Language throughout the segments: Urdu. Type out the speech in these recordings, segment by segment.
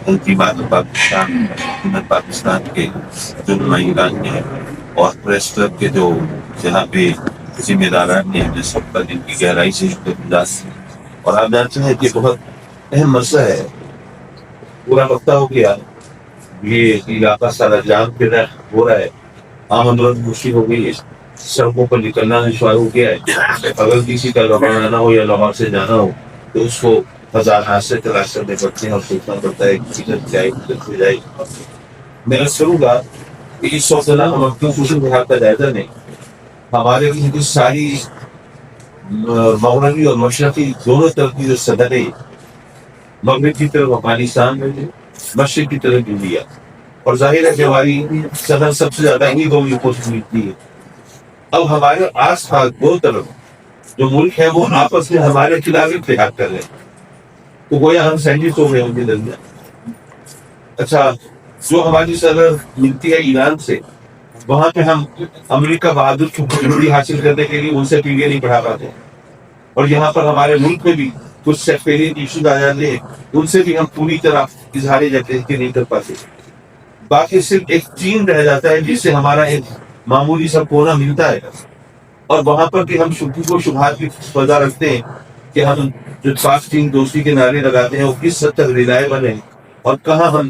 تنظیمات پاکستان حکومت پاکستان کے جو نمائندگان ہیں اور پریس کلب کے جو جہاں پہ ذمہ داران نے ہمیں سب کا دل کی گہرائی سے شکر گزار ہیں۔ اور آپ جانتے ہیں کہ بہت اہم مسئلہ ہے، پورا وقتہ ہو گیا یہ علاقہ سارا جام پھر ہو رہا ہے، آمد و رفت مشکل ہو گئی ہے، سڑکوں پر نکلنا دشوار ہو گیا ہے۔ اگر کسی کا لاہور آنا ہو یا لاہور سے جانا ہو تو اس کو ہزار سے تلاش کرنے پڑتے ہیں اور سوچنا پڑتا ہے کہ کدھر جائے کدھر سے جائے۔ میں عرض کروں گا کہ اس وقت ہم اپنی خوشی بہار کا جائزہ نہیں، ہمارے لیے کی ساری مغربی اور مشرقی دونوں طرف کی جو صدر ہے، مغرب کی طرف افغانستان میں مشرق کی طرف انڈیا، اور ظاہر ہے کہ ہماری صدر سب سے زیادہ انہیں دو ملکوں سے ملتی ہے۔ اب ہمارے آس پاس دو طرف جو ملک ہے وہ آپس میں ہمارے خلاف اتحاد کر رہے ہیں، تو گویا ہم سینڈوچ ہو گئے ان کے درمیان۔ اچھا، جو ہماری صدر ملتی ہے ایران سے، وہاں پہ ہم امریکہ بہادر کی خوبصورتی حاصل کرنے کے لیے ان سے پیڑھیاں نہیں بڑھا پاتے، اور یہاں پر ہمارے ملک میں بھی کچھ سیکٹریٹ ایشوز آ جاتے ہیں، ان سے بھی ہم پوری طرح اظہار یکجہتی نہیں کر پاتے۔ باقی صرف ایک چین رہ جاتا ہے جس سے ہمارا ایک معمولی سا کونا ملتا ہے، اور وہاں پر کہ ہم شکوک و شبہات کی فضا رکھتے ہیں کہ ہم جو پاک چین دوستی کے نعرے لگاتے ہیں وہ کس حد تک ریلائبل ہیں، اور کہاں ہم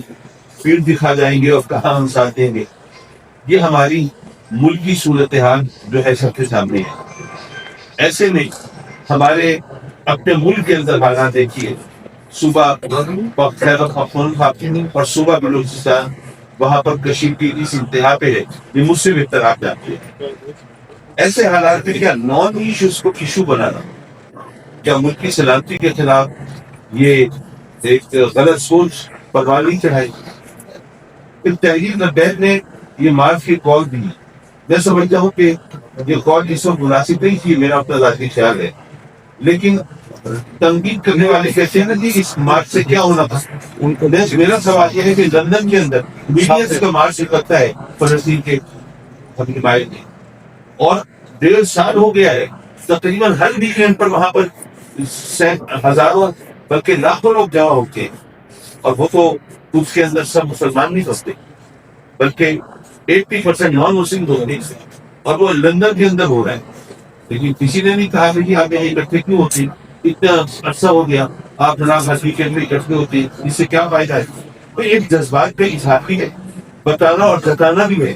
فیلڈ دکھا جائیں گے اور کہاں ہم ساتھ دیں گے۔ یہ ہماری ملکی صورتحال جو ہے سب کے سامنے ہے۔ ایسے میں ہمارے اپنے ملک کے اندر حالات دیکھیے، صوبہ خیبر پختونخوا اور صوبہ بلوچستان، وہاں پر کشیدگی اس انتہا پہ ہے، یہ مجھ سے بہتر آپ جانتے ہیں۔ ایسے حالات میں کیا نان ایشوز کو ایشو بنانا، کیا ملک کی سلامتی کے خلاف یہ ایک غلط سوچ پروانی چڑھائی؟ پھر تحریر لبیک نے یہ معاف کی کال دی، میں سمجھتا ہوں کہ یہ کال اس وقت مناسب نہیں تھی، میرا اپنا ذاتی خیال ہے، لیکن تنقید کرنے والے کہتے ہیں نا جی اس مارچ سے کیا ہونا تھا۔ میرا سوال یہ ہے کہ لندن کے اندر میڈیا سے کا مارچ کرتا ہے فلسطین کے حمایت میں، اور 1.5 سال ہو گیا ہے، تقریباً ہر ویکینڈ پر وہاں پر ہزاروں بلکہ لاکھوں لوگ جمع ہوتے ہیں، اور وہ تو اس کے اندر سب مسلمان نہیں ہوتے بلکہ 80% نان مسلم ہوتے ہیں، اور وہ لندن کے اندر ہو رہا ہے۔ لیکن کسی نے نہیں کہا کہ آپ یہاں اکٹھے کیوں ہوتے ہیں، اتنا عرصہ ہو گیا آپ جناب ہر ویکینڈ میں اکٹھے ہوتے ہیں، اس سے کیا فائدہ ہے؟ تو ایک جذبات کا اظہار بھی ہے، بتانا اور جتانا بھی ہے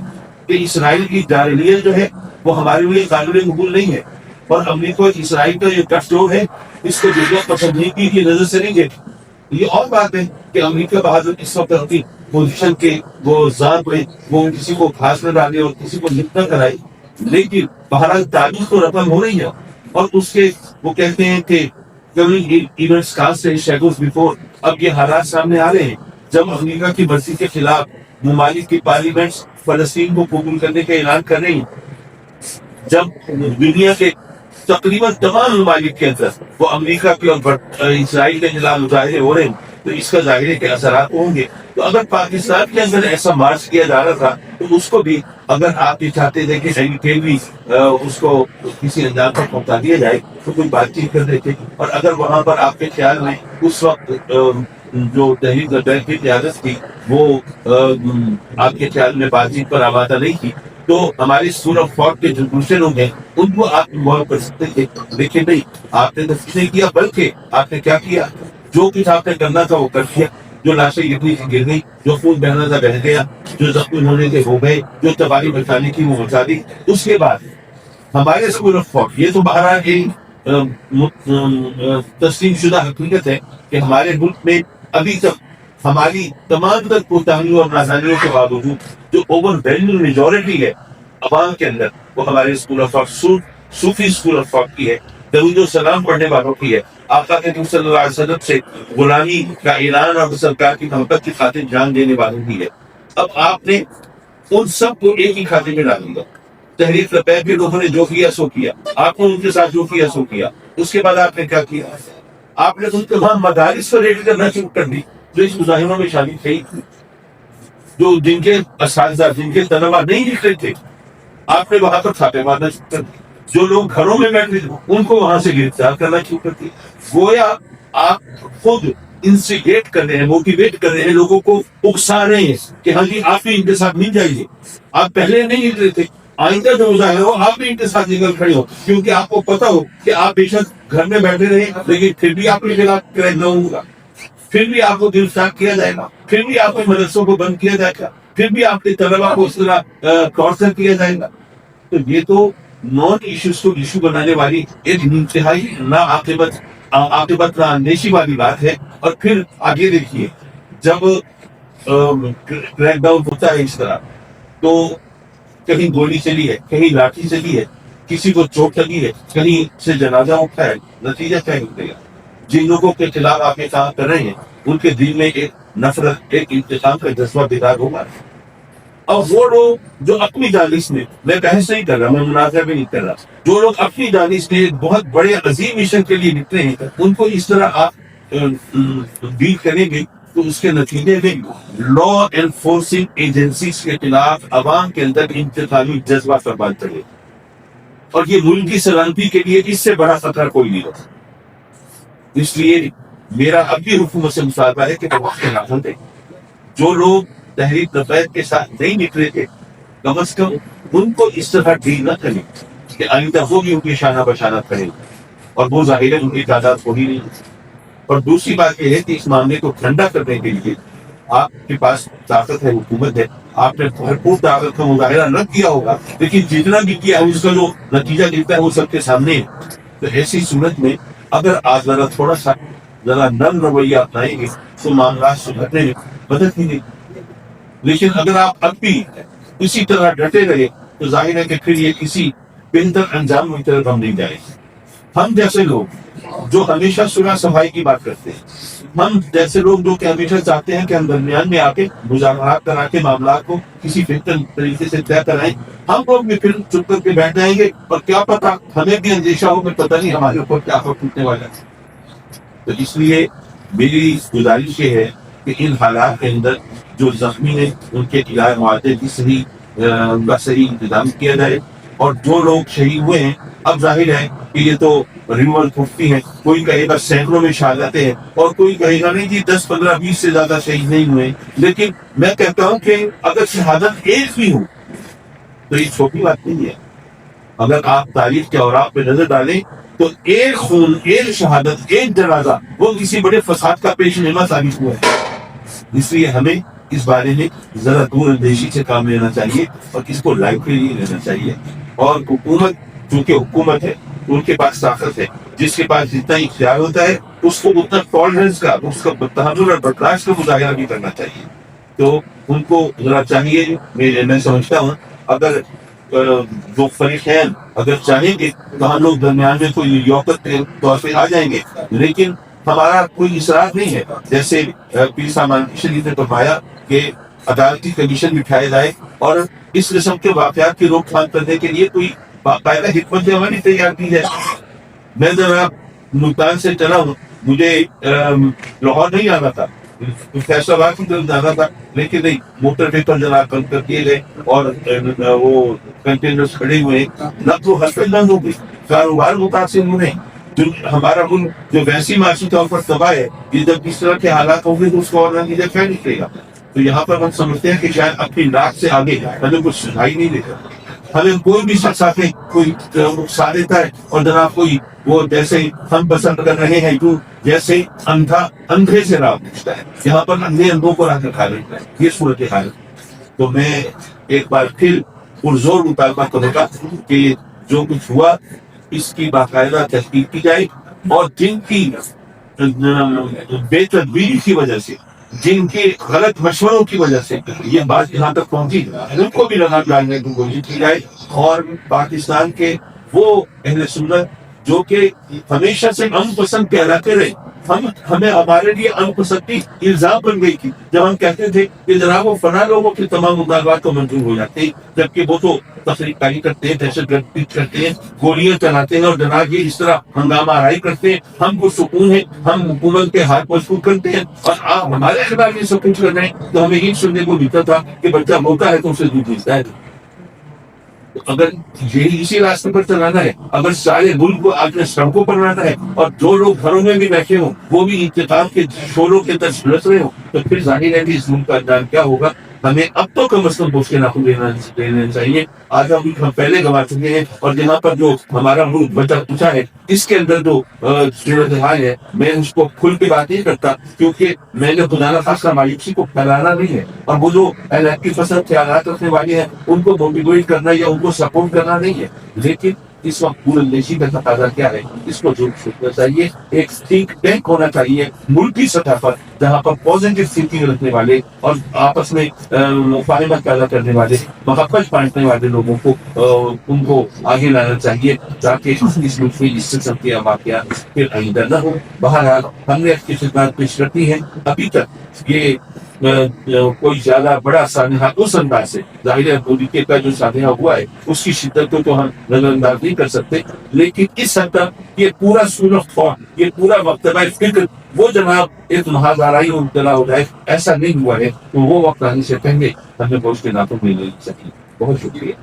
کہ اسرائیل کی جاہلیت جو ہے وہ ہمارے لیے قابل قبول نہیں ہے، اور امریکہ اور اسرائیل کا یہ گٹھ جو ہے اس کو دنیا پسندیدگی کی نظر سے نہیں دیکھتی۔ یہ اور بات ہے کہ امریکہ بہادر اس وقت اپنی پوزیشن کے وہ ذات میں وہ کسی کو گھاس نہ ڈالے اور کسی کو لفٹ نہ کرائے، لیکن بہرحال تاریخ تو رقم ہو رہی ہے، اور اس کے وہ کہتے ہیں کہ events cost and shadows before, اب یہ حالات سامنے آ رہے ہیں جب امریکہ کی مرضی کے خلاف ممالک کی پارلیمنٹس فلسطین کو قبول کرنے کا اعلان کر رہی ہیں، جب دنیا کے تقریباً تمام ممالک کے اندر وہ امریکہ کے اور اسرائیل کے خلاف مظاہرے ہو رہے ہیں، تو اس کا ظاہر ہے کہ اثرات ہوں گے۔ تو اگر پاکستان کے اندر ایسا مارچ کیا جا رہا تھا تو اس کو بھی اگر آپ یہ چاہتے تھے کہ بھی اس کو کسی انداز پر پہنچا دیا جائے تو کوئی بات چیت کر دیتے، اور اگر وہاں پر آپ کے خیال میں اس وقت جو تحریک لبیک کی قیادت تھی وہ آپ کے خیال میں بات چیت پر آمادہ نہیں تھی، تو ہمارے اسکول آف تھاٹ کے جو دوسرے لوگ ہیں ان کو آپ انوالو کر سکتے تھے، لیکن نہیں، آپ نے کچھ نہیں کیا، بلکہ آپ نے کیا کیا، جو کچھ آپ نے کرنا تھا وہ کر دیا، جو لاشیں گرنی تھی گر گئی، جو خون بہنا تھا بہہ گیا، جو زخمی ہونے کے ہو گئے، جو تباہی بچانے کی وہ بچا دی۔ اس کے بعد ہمارے اسکول آف تھاٹ، یہ تو بہرحال ایک تسلیم شدہ حقیقت ہے کہ ہمارے ملک میں ابھی تک ہماری تمام تر کوتاہیوں اور نادانیوں کے باوجود جو اوور ویلڈنگ میجورٹی ہے عوام کے اندر، وہ ہمارے اسکول آف تھاٹ صوفی اسکول آف تھاٹ کی ہے، درود و سلام پڑھنے والوں کی ہے، آقا کے صلی اللہ علیہ وسلم سے غلامی کا اعلان اور سرکار کی محبت کی خاطر جان دینے والوں کی ہے۔ اب آپ نے ان سب کو ایک ہی کھاتے میں ڈال دیا۔ تحریک لبیک کے لوگوں نے جو کیا سو کیا، آپ نے ان کے ساتھ جو کیا سو کیا، اس کے بعد آپ نے کیا کیا؟ آپ نے ان تمام مدارس پر ریڈ کرنا شروع کر دی جو اس مظاہروں میں شامل تھے، جو جن کے اساتذہ جن کے طلبا نہیں لکھ رہے تھے، آپ نے وہاں پر چھاپے مارنا شروع کر دی۔ جو لوگ گھروں میں بیٹھے تھے ان کو وہاں سے گرفتار کرنا شروع کر دیا. گویا آپ خود انسٹیگیٹ کر رہے ہیں، موٹیویٹ کر رہے ہیں، لوگوں کو اکسا رہے ہیں کہ ہاں جی آپ بھی ان کے ساتھ نہیں جائیے. آپ پہلے نہیں نکلے تھے، آئندہ جو مظاہرہ ہو آپ بھی ان کے ساتھ نکل کھڑے ہو، کیونکہ آپ کو پتا ہو کہ آپ بے شک گھر میں بیٹھے رہے لیکن پھر بھی آپ کے خلاف کریک ڈاؤن ہوگا، پھر بھی آپ کو گرفتار کیا جائے گا، پھر بھی آپ کے مدرسوں کو بند کیا جائے گا، پھر بھی آپ کے طلبا کو اس طرح ٹارچر کیا جائے گا. تو یہ تو نان ایشوز کو ایشو بنانے والی ایک انتہائی عاقبت اندیشی والی بات ہے. اور پھر آگے دیکھیے، جب کریک ڈاؤن ہوتا ہے اس طرح، تو کہیں گولی چلی ہے، کہیں لاٹھی چلی ہے، کسی کو چوٹ لگی ہے، کہیں سے جنازہ اٹھا ہے، نتیجہ کیا نکلے گا؟ جن لوگوں کے خلاف آپ یہ کام کر رہے ہیں ان کے دل میں ایک نفرت، ایک انتقام کا جذبہ بیدار ہوگا. اور وہ لوگ جو اپنی دانش میں بحث نہیں کر رہا، میں مناظرہ بھی نہیں کر رہا، جو لوگ اپنی دانش میں ایک بہت بڑے عظیم مشن کے لیے نکلے ہیں ان کو اس طرح آپ ڈیل کریں گے تو اس کے نتیجے میں لا انفورسنگ ایجنسیز کے خلاف عوام کے اندر انتقامی جذبہ فرمان چڑھے. اور یہ ملک کی سلامتی کے لیے اس سے بڑا خطرہ کوئی نہیں ہوتا. اس لیے میرا اب بھی حکومت سے مطالبہ ہے کہ جو لوگ تحریک نفیت کے ساتھ نہیں نکلے تھے کم از کم ان کو اس طرح ڈیل نہ کریں کہ آئندہ وہ بھی ان کی شانہ بشانہ کریں، اور وہ ظاہر ہے ان کی تعداد ہو ہی نہیں. اور دوسری بات یہ ہے کہ اس معاملے کو ٹھنڈا کرنے کے لیے آپ کے پاس طاقت ہے، حکومت ہے، آپ نے بھرپور طاقت کا مظاہرہ نہ کیا ہوگا، لیکن جتنا بھی کیا ہے اس کا جو نتیجہ دکھتا ہے وہ سب کے سامنے ہے. تو ایسی صورت میں اگر آپ تھوڑا سا نرم رویہ اپنائیں گے تو معاملات سدھرنے میں مدد ہی نہیں. لیکن اگر آپ اب بھی اسی طرح ڈٹے رہے تو ظاہر ہے کہ پھر یہ کسی بہتر انجام کی طرف ہم نہیں جائیں. ہم جیسے لوگ جو ہمیشہ صلح صفائی کی بات کرتے ہیں، ہم جیسے لوگ جو کہ ہمیشہ چاہتے ہیں کہ ہم درمیان میں آ کے مذاکرات کرا کے معاملات کو کسی بہتر طریقے سے طے کرائیں، ہم لوگ بھی پھر چپ کر کے بیٹھ جائیں گے اور کیا پتا ہمیں بھی اندیشہ ہو کہ پتہ نہیں ہمارے اوپر کیا ٹوٹنے والا ہے. تو اس لیے میری گزارش یہ ہے کہ ان حالات کے اندر جو زخمی ہیں ان کے علاج معالجے کی صحیح انتظام کیا جائے. اور جو لوگ شہید ہوئے ہیں اب ظاہر ہے کہ یہ تو ریمول پھوٹتی ہیں، کوئی کہے گا سینکڑوں میں شہادتیں ہیں اور کوئی کہے گا نہیں جی 10 15 20 سے زیادہ شہید نہیں ہوئے. لیکن میں کہتا ہوں کہ اگر شہادت ایک بھی ہو تو یہ چھوٹی بات نہیں ہے. اگر آپ تاریخ کے اوراق پہ نظر ڈالیں تو ایک خون، ایک شہادت، ایک جنازہ وہ کسی بڑے فساد کا پیش نما ثابت ہوا ہے. اس لیے ہمیں اس بارے میں ذرا دور اندیشی سے کام لینا چاہیے اور اس کو لائٹلی نہیں لینا چاہیے. اور حکومت چونکہ حکومت ہے، ان کے پاس طاقت ہے، جس کے پاس جتنا اختیار ہوتا ہے اس کو اتنا ٹالرنس کا، اس کا تحمل اور برداشت کا مظاہرہ بھی کرنا چاہیے. تو ان کو ذرا چاہیے، میں سمجھتا ہوں اگر جو فریقین اگر چاہیں گے تو ہم لوگ درمیان میں کوئی یوقت کے طور پہ آ جائیں گے، لیکن ہمارا کوئی اصرار نہیں ہے. جیسے پیر سامان شریف نے فرمایا کہ عدالتی کمیشن بٹھایا جائے اور اس قسم کے واقعات کی روک تھام کرنے کے لیے کوئی باقاعدہ حکمت عملی تیار کی جائے. میں ذرا ملتان سے چلا ہوں، مجھے لاہور نہیں آنا تھا، فیصلہ آباد کی طرف جانا تھا، لیکن نہیں، موٹر وے پر جناب بند کر دیے گئے اور وہ کنٹینرز کھڑے ہوئے، نقل و حرکت بند ہو گئی، کاروبار متاثر ہوئے. ہمارا ملک جو ویسی معاشی طور پر تباہ ہے، یہ جب اس طرح کے حالات ہوں گے تو اس کو اور نتیجہ کیا نکلے گا. تو یہاں پر ہم سمجھتے ہیں کہ شاید اپنی ناک سے آگے ہمیں کچھ سنائی نہیں دیتا. ہمیں کوئی بھی شخص آ کے کوئی اکسا دیتا ہے اور جناب کوئی وہ جیسے ہم پسند کر رہے ہیں جو جیسے اندھا اندھے سے راہ پوچھتا ہے، یہاں پر اندھے اندھوں کو راہ کھا لیتا ہے. یہ صورت حال ہے. تو میں ایک بار پھر پرزور مطالبہ کروں گا کہ جو کچھ ہوا اس کی باقاعدہ تحقیق کی جائے، اور جن کی بے تدبیری کی وجہ سے، جن کے غلط مشوروں کی وجہ سے یہ بات یہاں تک پہنچی ان کو بھی لگام ڈالنے کی کوشش کی جائے. اور پاکستان کے وہ اہل سنت جو کہ ہمیشہ سے امن پسند کہلاتے رہے، ہمیں ہمارے لیے امن پسندی الزام بن گئی تھی جب ہم کہتے تھے کہ جناب وہ فلاں لوگوں کے تمام مطالبات کو منظور ہو جاتے ہیں، جبکہ وہ تو تفریق کاری کرتے ہیں، دہشت گردی کرتے ہیں، گولیاں چلاتے ہیں اور جناب یہ اس طرح ہنگامہ آرائی کرتے ہیں. ہم کو سکون ہے، ہم حکومت کے ہاتھ مضبوط کرتے ہیں، اور آپ ہمارے خلاف یہ سب کچھ کر رہے ہیں. تو ہمیں یہ سننے کو ملتا تھا کہ بچہ موتا ہے تو اسے دودھ ملتا ہے. اگر یہی اسی راستے پر چلانا ہے، اگر سارے ملک کو آج سڑکوں پر لانا ہے اور جو لوگ گھروں میں بھی بیٹھے ہوں وہ بھی انتقام کے شوروں کے اندر جھلس رہے ہوں، تو پھر ظاہر ہے کہ اس ملک کا انجام کیا ہوگا۔ ہمیں اب تو کم از کم اس کے ناخن لینا چاہیے۔ آج ہم پہلے گنوا چکے ہیں، اور جہاں پر جو ہمارا ملک بچا پوچھا ہے اس کے اندر جو صورتحال ہے، میں اس کو کھل کے بات نہیں کرتا، کیونکہ میں نے خدا نہ خاصا مایوسی کو پھیلانا نہیں ہے، اور وہ جو علیحدگی پسند خیالات رکھنے والے ہیں ان کو موٹیویٹ کرنا یا ان کو سپورٹ کرنا نہیں ہے، لیکن اس وقت پورے دیشی کا تقاضا کیا ہے، اس کو ضرور سوچنا چاہیے۔ ایک تھنک ٹینک ہونا چاہیے ملکی سطح پر، جہاں پر پازیٹیو تھنکنگ رکھنے والے اور آپس میں مفاہمت پیدا کرنے والے، محبت بانٹنے والے لوگوں کو ان کو آگے لانا چاہیے، تاکہ اس ملک میں اس قسم کے واقعات پھر آئندہ نہ ہو۔ بہرحال ہم نے اپنی خدمات پیش رکھی ہیں، ابھی تک یہ کوئی زیادہ بڑا سانحہ اس انداز سے، ظاہر ہے امریکہ کا جو سانحہ ہوا ہے اس کی شدت کو تو ہم نظر انداز نہیں کر سکتے، لیکن اس حد تک یہ پورا سورخ فوج، یہ پورا مکتبہ فکر وہ جناب ایک محاذ آرائی میں مبتلا ہو جائے، ایسا نہیں ہوا ہے۔ تو وہ وقت آنے سے پہلے ہمیں بوجھ کے ناطوں میں لے سکیں۔ بہت شکریہ۔